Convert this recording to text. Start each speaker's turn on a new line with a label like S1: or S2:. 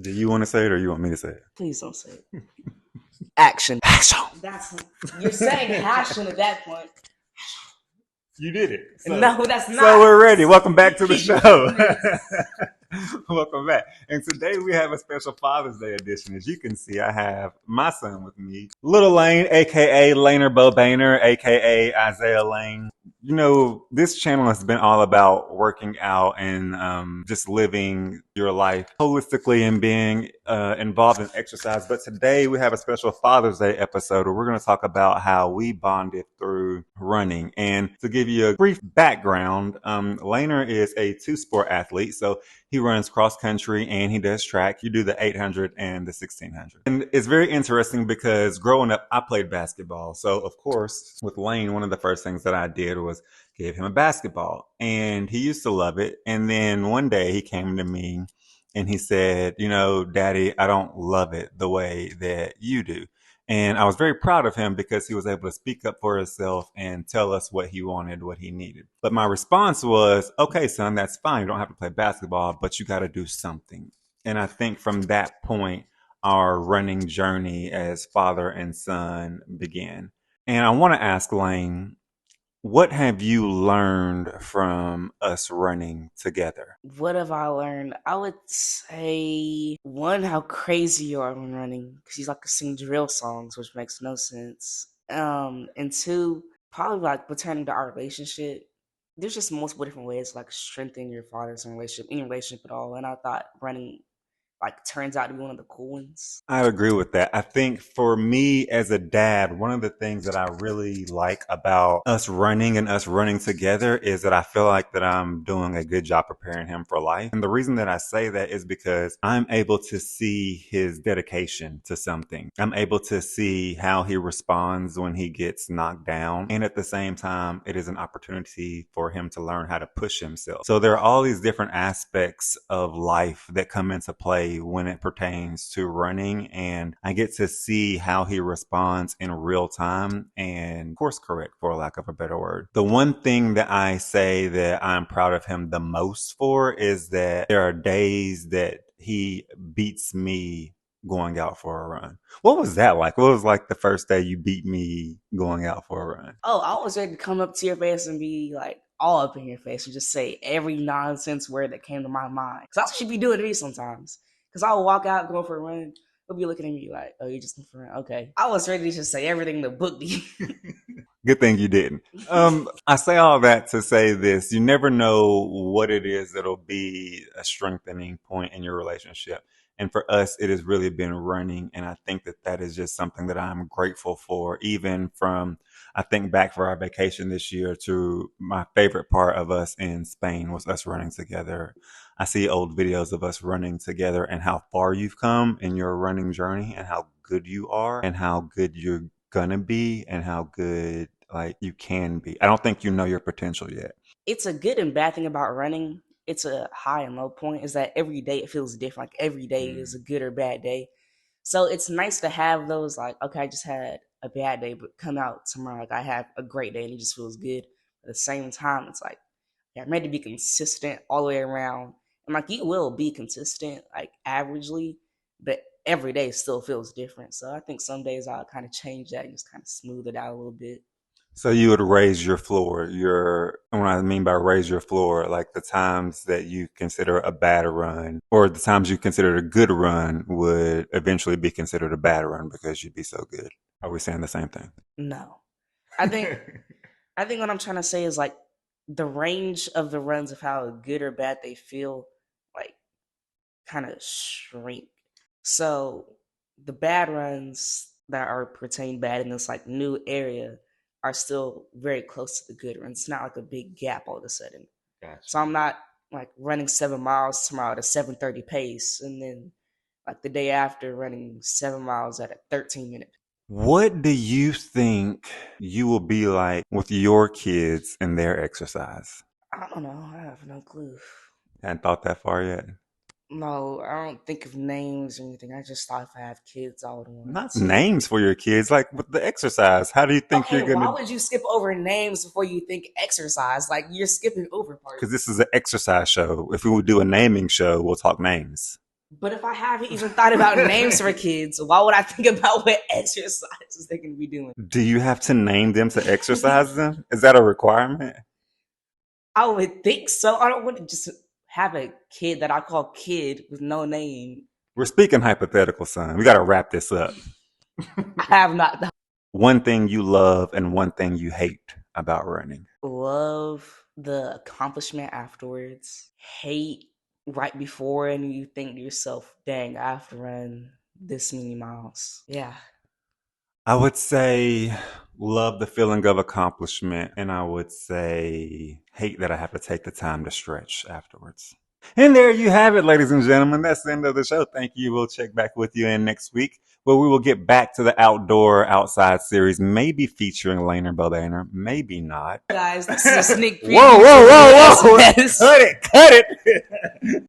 S1: Do you want to say it or you want me to say it?
S2: Please don't say it. Action.
S1: Action.
S2: That's you're saying action at that point.
S1: You did it.
S2: No, that's not.
S1: So we're ready. Welcome back to the
S2: Keep
S1: show.
S2: doing this.
S1: Welcome back. And today we have a special Father's Day edition. As you can see, I have my son with me, Little Lane, aka Laner Bobainer, aka Isaiah Lane. You know, this channel has been all about working out and just living your life holistically and being involved in exercise. But today we have a special Father's Day episode where we're going to talk about how we bonded through running. And to give you a brief background, Laner is a two-sport athlete. So he runs cross country and he does track. You do the 800 and the 1600. And it's very interesting because growing up, I played basketball. So of course, with Lane, one of the first things that I did was give him a basketball, and he used to love it. And then one day he came to me and he said, you know, Daddy, I don't love it the way that you do. And I was very proud of him because he was able to speak up for himself and tell us what he wanted, what he needed. But my response was, okay, son, that's fine. You don't have to play basketball, but you got to do something. And I think from that point, our running journey as father and son began. And I want to ask Lane, what have you learned from us running together?
S2: What have I learned? I would say one, how crazy you are when running, because you like to sing drill songs, which makes no sense. And two, probably like returning to our relationship. There's just multiple different ways to like strengthen your father's relationship, any relationship at all. And I thought running like turns out to be one of the cool ones.
S1: I agree with that. I think for me as a dad, one of the things that I really like about us running and us running together is that I feel like that I'm doing a good job preparing him for life. And the reason that I say that is because I'm able to see his dedication to something. I'm able to see how he responds when he gets knocked down. And at the same time, it is an opportunity for him to learn how to push himself. So there are all these different aspects of life that come into play when it pertains to running, and I get to see how he responds in real time and course correct, for lack of a better word. The one thing that I say that I'm proud of him the most for is that there are days that he beats me going out for a run. What was that like? What was like the first day you beat me going out for a run?
S2: Oh, I was ready to come up to your face and be like all up in your face and just say every nonsense word that came to my mind. Because that's what you be doing to me sometimes. Because I'll walk out going for a run. He'll be looking at me like, oh, you're just going for a run. Okay. I was ready to just say everything in the book to you.
S1: Good thing you didn't. I say all that to say this. You never know what it is that'll be a strengthening point in your relationship. And for us, it has really been running. And I think that that is just something that I'm grateful for, even from, I think back for our vacation this year to my favorite part of us in Spain was us running together. I see old videos of us running together and how far you've come in your running journey and how good you are and how good you're gonna be and how good like you can be. I don't think you know your potential yet.
S2: It's a good and bad thing about running. It's a high and low point is that every day it feels different. Like every day is a good or bad day. So it's nice to have those like, okay, I just had a bad day, but come out tomorrow like I have a great day and it just feels good. At the same time, it's like, yeah, I'm ready to be consistent all the way around. And like you will be consistent, like averagely, but every day still feels different. So I think some days I'll kind of change that and just kind of smooth it out a little bit.
S1: So you would raise your floor. Your and what I mean by raise your floor, like the times that you consider a bad run or the times you consider a good run would eventually be considered a bad run because you'd be so good. Are we saying the same thing?
S2: No. I think I think what I'm trying to say is like the range of the runs of how good or bad they feel like kind of shrink. So the bad runs that are pertain bad in this like new area are still very close to the good runs. It's not like a big gap all of a sudden.
S1: Gotcha.
S2: So I'm not like running 7 miles tomorrow at a 7:30 pace and then like the day after running 7 miles at a 13-minute.
S1: What do you think you will be like with your kids and their exercise?
S2: I don't know. I have no clue.
S1: Hadn't thought that far yet.
S2: No, I don't think of names or anything. I just thought if I have kids, I would want
S1: Not
S2: to.
S1: names for your kids, like with the exercise. How do you think
S2: Okay,
S1: you're
S2: why
S1: gonna?
S2: would you skip over names before you think exercise? Like you're skipping over
S1: Because
S2: parts.
S1: this is an exercise show. If we would do a naming show, we'll talk names.
S2: But if I haven't even thought about names for kids, why would I think about what exercises they're going to be doing?
S1: Do you have to name them to exercise them? Is that a requirement?
S2: I would think so. I don't want to just have a kid that I call kid with no name.
S1: We're speaking hypothetical, son. We got to wrap this up.
S2: I have not
S1: One thing you love and one thing you hate about running.
S2: love the accomplishment afterwards. Hate right before, and you think to yourself, dang, I have to run this many miles. Yeah.
S1: I would say love the feeling of accomplishment, and I would say hate that I have to take the time to stretch afterwards. And there you have it, ladies and gentlemen. That's the end of the show. Thank you. We'll check back with you in next week where we will get back to the outdoor outside series, maybe featuring Laner Bobaner, maybe not.
S2: Guys, this is a sneak preview.
S1: Whoa, whoa,
S2: for
S1: whoa,
S2: the
S1: whoa.
S2: SS.
S1: Cut it, cut it.